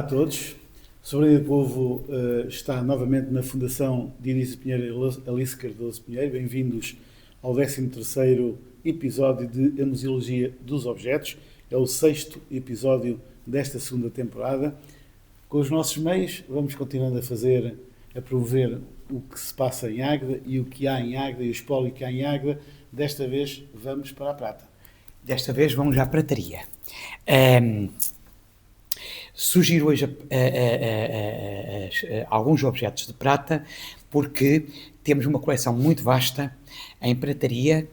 a todos. Soberania do Povo está novamente na Fundação Dionísio Pinheiro e Alice Cardoso Pinheiro. Bem-vindos ao 13º episódio de A Museologia dos Objetos. É o 6º episódio desta segunda temporada. Com os nossos meios, vamos continuando a promover o que se passa em Águeda e o que há em Águeda e o espólio que há em Águeda. Desta vez vamos para a prata. Desta vez vamos à prataria. Sugiro hoje alguns objetos de prata, porque temos uma coleção muito vasta em prataria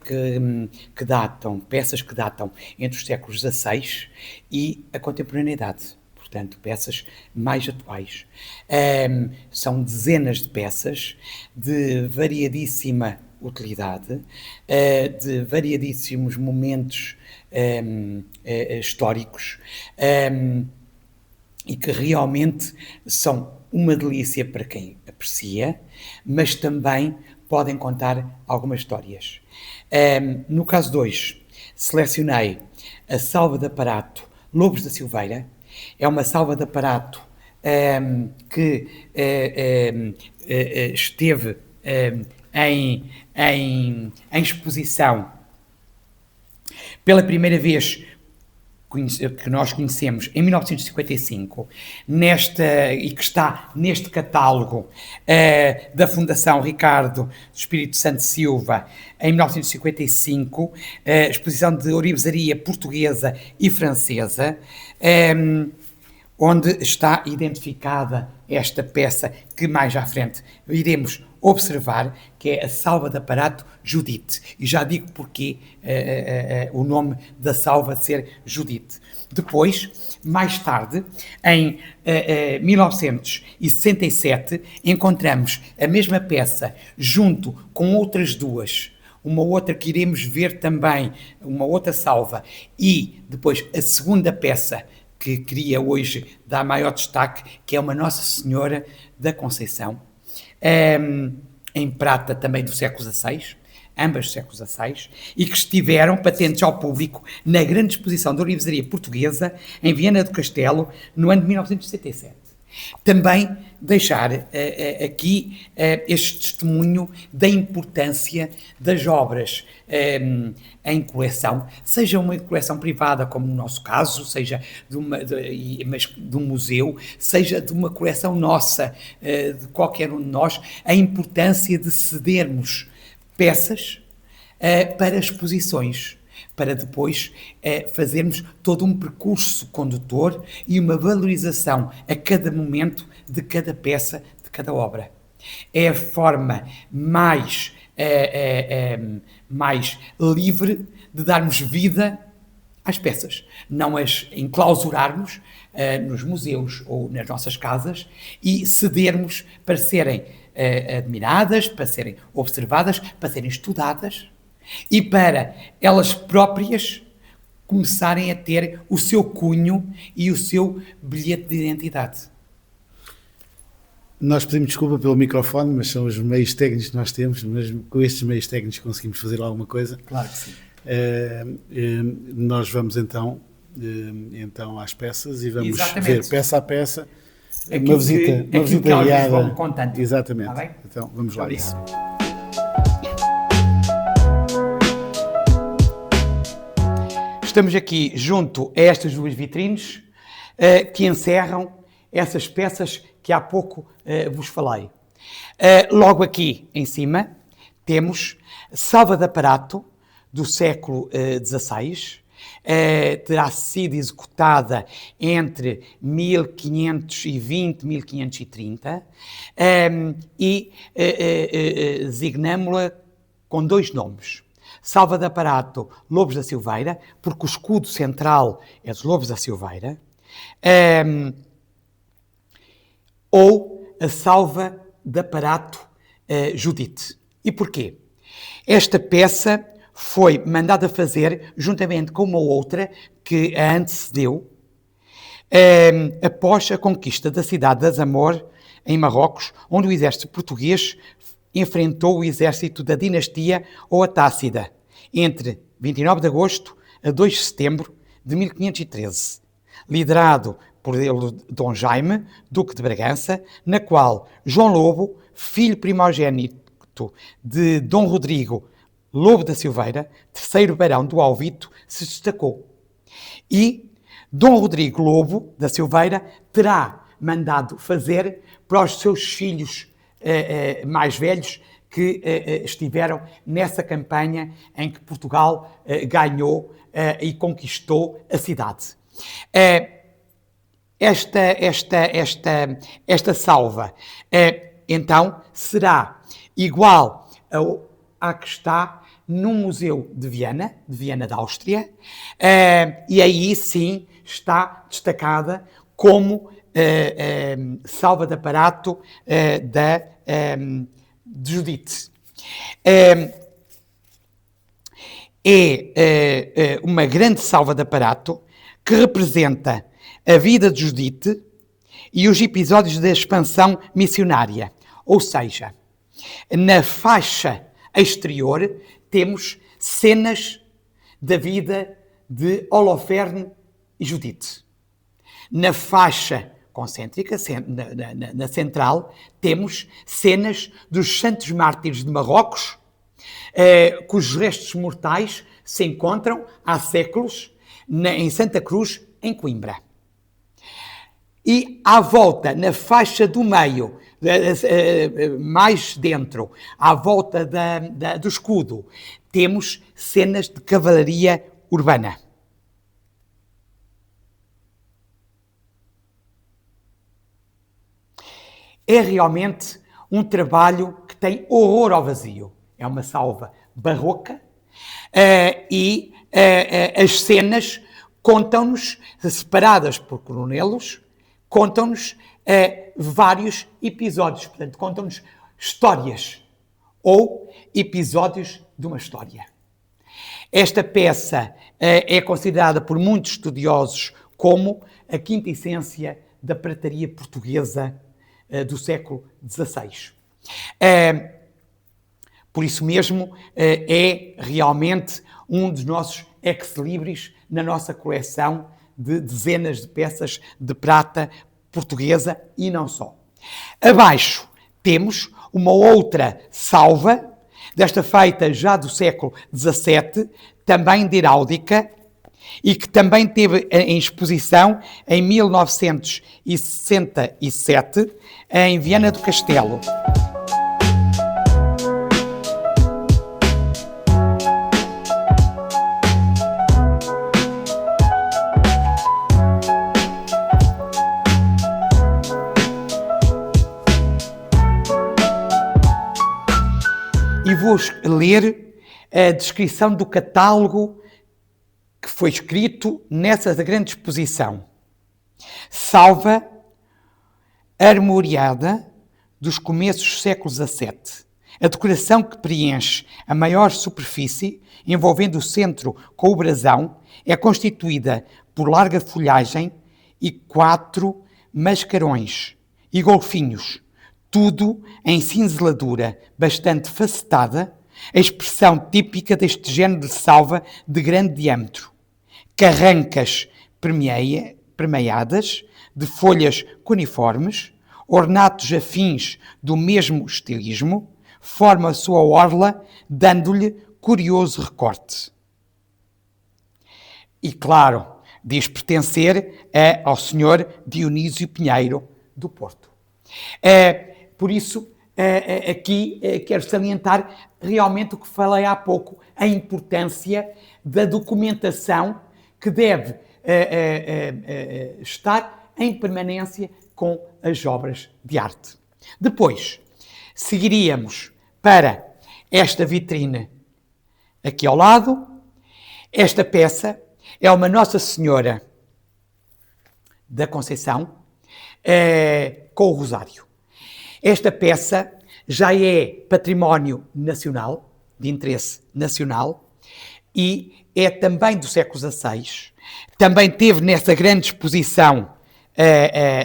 que datam, peças que datam entre os séculos XVI e a contemporaneidade. Portanto, peças mais atuais. São dezenas de peças de variadíssima utilidade, de variadíssimos momentos históricos, e que realmente são uma delícia para quem aprecia, mas também podem contar algumas histórias. No caso de hoje, selecionei a salva de aparato Lobos da Silveira. É uma salva de aparato que esteve em exposição pela primeira vez que nós conhecemos em 1955, e que está neste catálogo da Fundação Ricardo do Espírito Santo Silva, em 1955, exposição de ourivesaria portuguesa e francesa, onde está identificada esta peça que mais à frente iremos observar, que é a salva de aparato Judite. E já digo porquê o nome da salva ser Judite. Depois, mais tarde, em 1967, encontramos a mesma peça junto com outras duas. Uma outra que iremos ver também, uma outra salva, e depois a segunda peça que queria hoje dar maior destaque, que é uma Nossa Senhora da Conceição, em prata também do século XVI, ambas do século XVI, e que estiveram patentes ao público na grande exposição da ourivesaria portuguesa em Viana do Castelo, no ano de 1967. Também deixar aqui este testemunho da importância das obras em coleção, seja uma coleção privada, como no nosso caso, seja de um museu, seja de uma coleção nossa, de qualquer um de nós, a importância de cedermos peças para exposições, para depois fazermos todo um percurso condutor e uma valorização a cada momento de cada peça, de cada obra. É a forma mais livre de darmos vida às peças, não as enclausurarmos nos museus ou nas nossas casas e cedermos para serem admiradas, para serem observadas, para serem estudadas, e para elas próprias começarem a ter o seu cunho e o seu bilhete de identidade. Nós pedimos desculpa pelo microfone, mas são os meios técnicos que nós temos, mas com estes meios técnicos conseguimos fazer alguma coisa. Claro que sim. Nós vamos então às peças e vamos ver peça a peça uma visita guiada. Exatamente. Tá bem? Então vamos lá. Isso. Estamos aqui junto a estas duas vitrines que encerram essas peças que há pouco vos falei. Logo aqui em cima temos salva de aparato do século XVI. Terá sido executada entre 1520 e 1530 e designamo-la com dois nomes. Salva de aparato Lobos da Silveira, porque o escudo central é dos Lobos da Silveira, ou a salva de aparato Judite. E porquê? Esta peça foi mandada fazer juntamente com uma outra que a antecedeu após a conquista da cidade de Azamor, em Marrocos, onde o exército português enfrentou o exército da dinastia Oatásida, entre 29 de agosto a 2 de setembro de 1513, liderado por ele Dom Jaime, Duque de Bragança, na qual João Lobo, filho primogênito de Dom Rodrigo Lobo da Silveira, terceiro barão do Alvito, se destacou. E Dom Rodrigo Lobo da Silveira terá mandado fazer para os seus filhos mais velhos que estiveram nessa campanha em que Portugal ganhou e conquistou a cidade. Esta salva, então, será igual à que está no Museu de Viena da Áustria, e aí sim está destacada como salva de aparato de Judite. É uma grande salva de aparato que representa a vida de Judite e os episódios da expansão missionária. Ou seja, na faixa exterior temos cenas da vida de Holoferne e Judite. Na faixa concêntrica, na central, temos cenas dos Santos Mártires de Marrocos, cujos restos mortais se encontram há séculos em Santa Cruz, em Coimbra. E à volta, na faixa do meio, mais dentro, à volta do escudo, temos cenas de cavalaria urbana. É realmente um trabalho que tem horror ao vazio. É uma salva barroca e as cenas contam-nos, separadas por coronelos, contam-nos vários episódios. Portanto, contam-nos histórias ou episódios de uma história. Esta peça é considerada por muitos estudiosos como a quinta essência da prataria portuguesa do século XVI. Por isso mesmo, é realmente um dos nossos ex-libris na nossa coleção de dezenas de peças de prata portuguesa e não só. Abaixo temos uma outra salva, desta feita já do século XVII, também de heráldica, e que também teve em exposição em 1967 em Viana do Castelo. E vou ler a descrição do catálogo que foi escrito nessa grande exposição. Salva armoriada dos começos do século XVII. A decoração que preenche a maior superfície, envolvendo o centro com o brasão, é constituída por larga folhagem e 4 mascarões e golfinhos, tudo em cinzeladura bastante facetada, a expressão típica deste género de salva de grande diâmetro. Carrancas permeadas de folhas cuneiformes, ornatos afins do mesmo estilismo, formam a sua orla, dando-lhe curioso recorte. E, claro, diz pertencer ao senhor Dionísio Pinheiro do Porto. Por isso, aqui quero salientar realmente o que falei há pouco, a importância da documentação que deve estar em permanência com as obras de arte. Depois, seguiríamos para esta vitrine aqui ao lado. Esta peça é uma Nossa Senhora da Conceição com o Rosário. Esta peça já é património nacional, de interesse nacional, e é também do século XVI. Também teve nessa grande exposição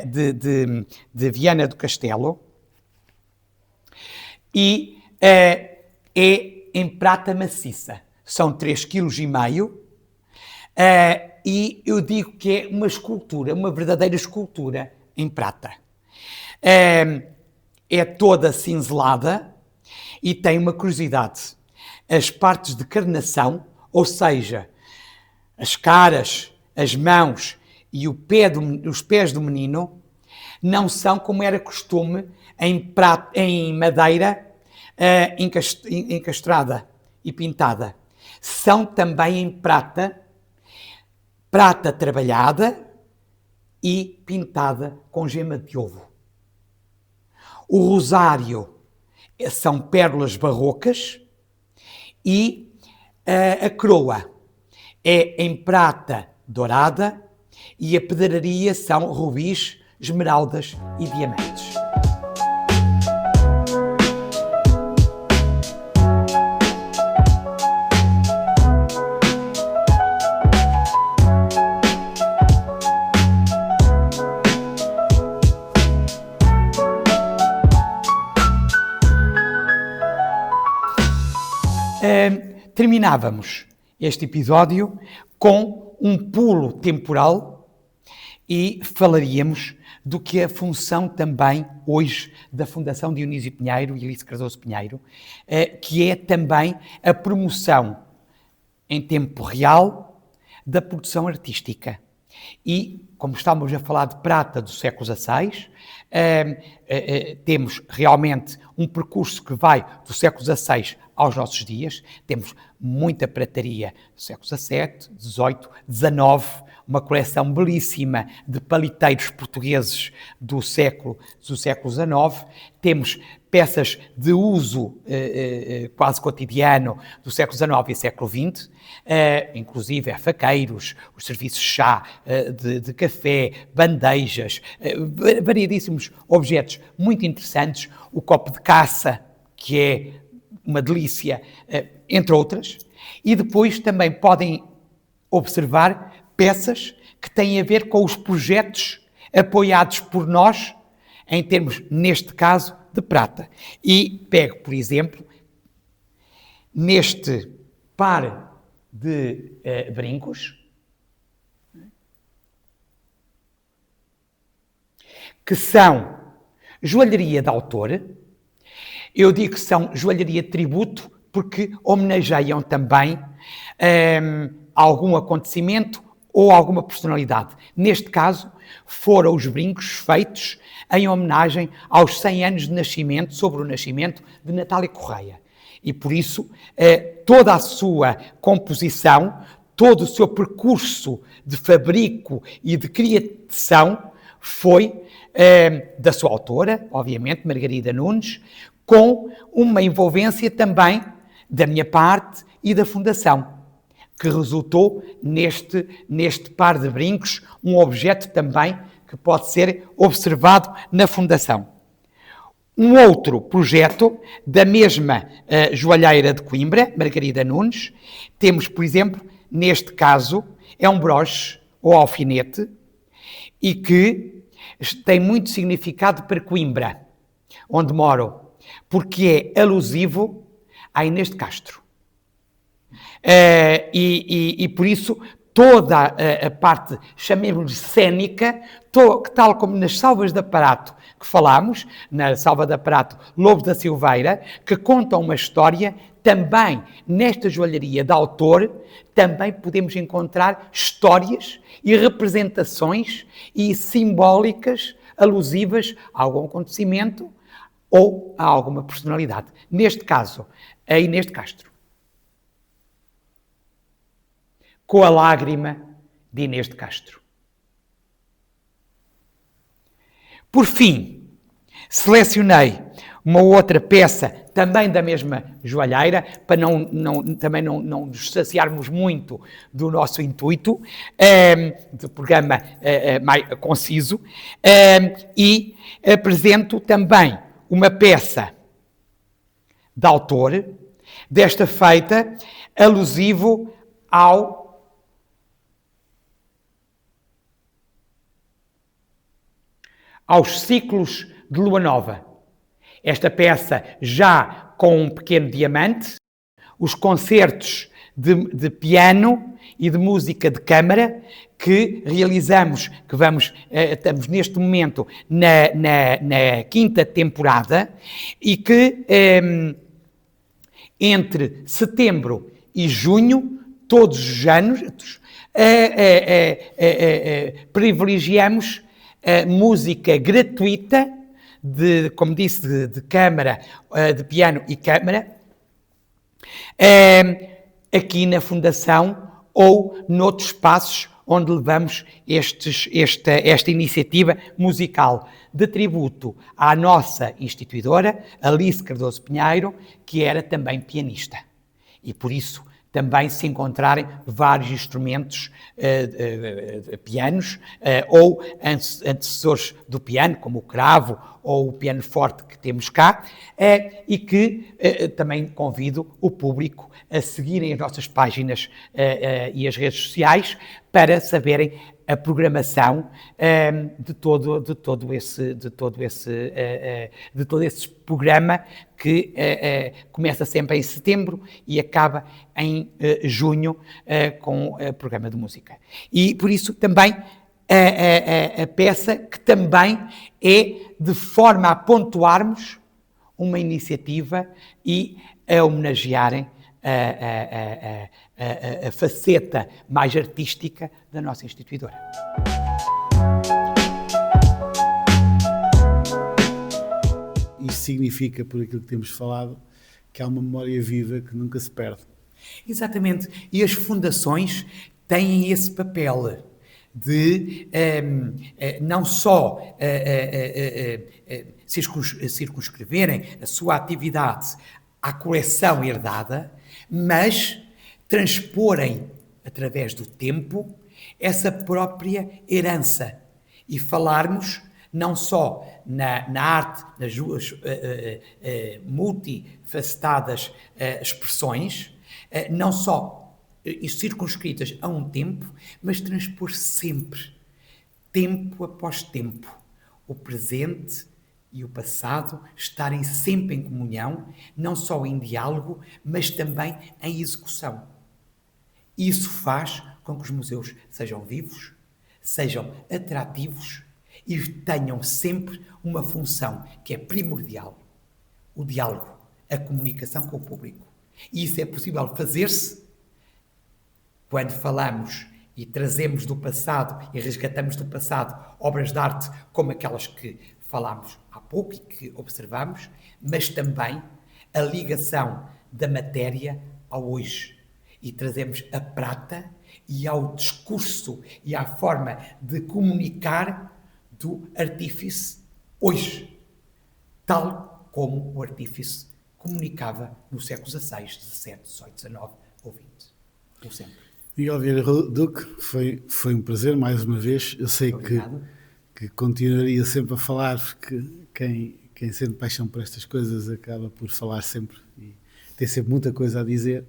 de Viana do Castelo, e é em prata maciça. São 3,5 kg. e eu digo que é uma escultura, uma verdadeira escultura em prata. É toda cinzelada e tem uma curiosidade. As partes de carnação, ou seja, as caras, as mãos e os pés do menino, não são como era costume em madeira encastrada e pintada. São também em prata trabalhada e pintada com gema de ovo. O rosário são pérolas barrocas e a coroa é em prata dourada e a pedraria são rubis, esmeraldas e diamantes. Terminávamos este episódio com um pulo temporal e falaríamos do que é a função também hoje da Fundação Dionísio Pinheiro e Alice Cardoso Pinheiro, que é também a promoção em tempo real da produção artística. E, como estávamos a falar de prata do século XVI, temos realmente um percurso que vai do século XVI aos nossos dias. Temos muita prataria do século XVII, XVIII, XIX, uma coleção belíssima de paliteiros portugueses do século XIX. Temos peças de uso quase cotidiano do século XIX e século XX, inclusive faqueiros, os serviços de chá, de café, bandejas, variedíssimos objetos muito interessantes, o copo de caça, que é uma delícia, entre outras. E depois também podem observar peças que têm a ver com os projetos apoiados por nós, em termos, neste caso, de prata. E pego, por exemplo, neste par de brincos, que são joalharia de autor. Eu digo que são joalharia de tributo porque homenageiam também algum acontecimento ou alguma personalidade. Neste caso, foram os brincos feitos em homenagem aos 100 anos de nascimento, sobre o nascimento de Natália Correia. E por isso, toda a sua composição, todo o seu percurso de fabrico e de criação foi da sua autora, obviamente, Margarida Nunes, com uma envolvência também da minha parte e da Fundação, que resultou neste par de brincos, um objeto também que pode ser observado na Fundação. Um outro projeto da mesma joalheira de Coimbra, Margarida Nunes, temos, por exemplo, neste caso, é um broche ou alfinete e que tem muito significado para Coimbra, onde moro, porque é alusivo à Inês de Castro. E por isso toda a parte, chamemos-lhe cénica, tal como nas salvas de aparato que falámos, na salva de aparato Lobo da Silveira, que contam uma história, também nesta joalharia de autor, também podemos encontrar histórias e representações e simbólicas alusivas a algum acontecimento ou a alguma personalidade. Neste caso, a Inês de Castro. Com a lágrima de Inês de Castro. Por fim, selecionei uma outra peça, também da mesma joalheira, para também não nos saciarmos muito do nosso intuito, do programa mais conciso, e apresento também uma peça de autor, desta feita, alusivo aos ciclos de lua nova. Esta peça já com um pequeno diamante, os concertos de piano e de música de câmara que realizamos, estamos neste momento na quinta temporada e que entre setembro e junho, todos os anos, privilegiamos música gratuita, como disse, de câmara, de piano e câmara, aqui na Fundação ou noutros espaços onde levamos esta iniciativa musical de tributo à nossa instituidora, Alice Cardoso Pinheiro, que era também pianista. E por isso também se encontrarem vários instrumentos, pianos, ou antecessores do piano, como o cravo ou o piano forte que temos cá, e que também convido o público a seguirem as nossas páginas e as redes sociais para saberem a programação de todo esse programa que começa sempre em setembro e acaba em junho com o programa de música. E por isso também a peça que também é de forma a pontuarmos uma iniciativa e a homenagearem a faceta mais artística da nossa instituidora. Isso significa, por aquilo que temos falado, que há uma memória viva que nunca se perde. Exatamente. E as fundações têm esse papel de não só circunscreverem a sua atividade à coleção herdada, mas transporem, através do tempo, essa própria herança e falarmos não só na arte, nas suas multifacetadas expressões, não só circunscritas a um tempo, mas transpor sempre, tempo após tempo, o presente e o passado estarem sempre em comunhão, não só em diálogo, mas também em execução. Isso faz com que os museus sejam vivos, sejam atrativos e tenham sempre uma função que é primordial: o diálogo, a comunicação com o público. E isso é possível fazer-se quando falamos e trazemos do passado e resgatamos do passado obras de arte como aquelas que falámos há pouco e que observamos, mas também a ligação da matéria ao hoje. E trazemos a prata e ao discurso e à forma de comunicar do artífice hoje, tal como o artífice comunicava no século XVI, XVII, XVIII, XIX ou XX. Ou sempre. Miguel Vieira Duque, foi um prazer mais uma vez. Eu sei que continuaria sempre a falar, porque quem sente paixão por estas coisas acaba por falar sempre e tem sempre muita coisa a dizer,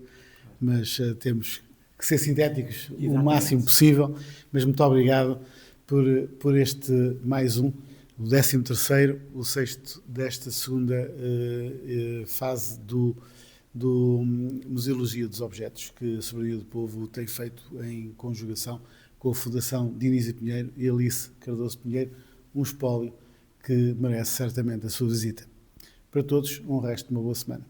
mas temos que ser sintéticos o máximo possível. Mas muito obrigado por este mais o 13º, o 6º desta segunda fase do Museologia dos Objetos, que a Soberania do Povo tem feito em conjugação com a Fundação Diniz Pinheiro e Alice Cardoso Pinheiro, um espólio que merece certamente a sua visita. Para todos, um resto de uma boa semana.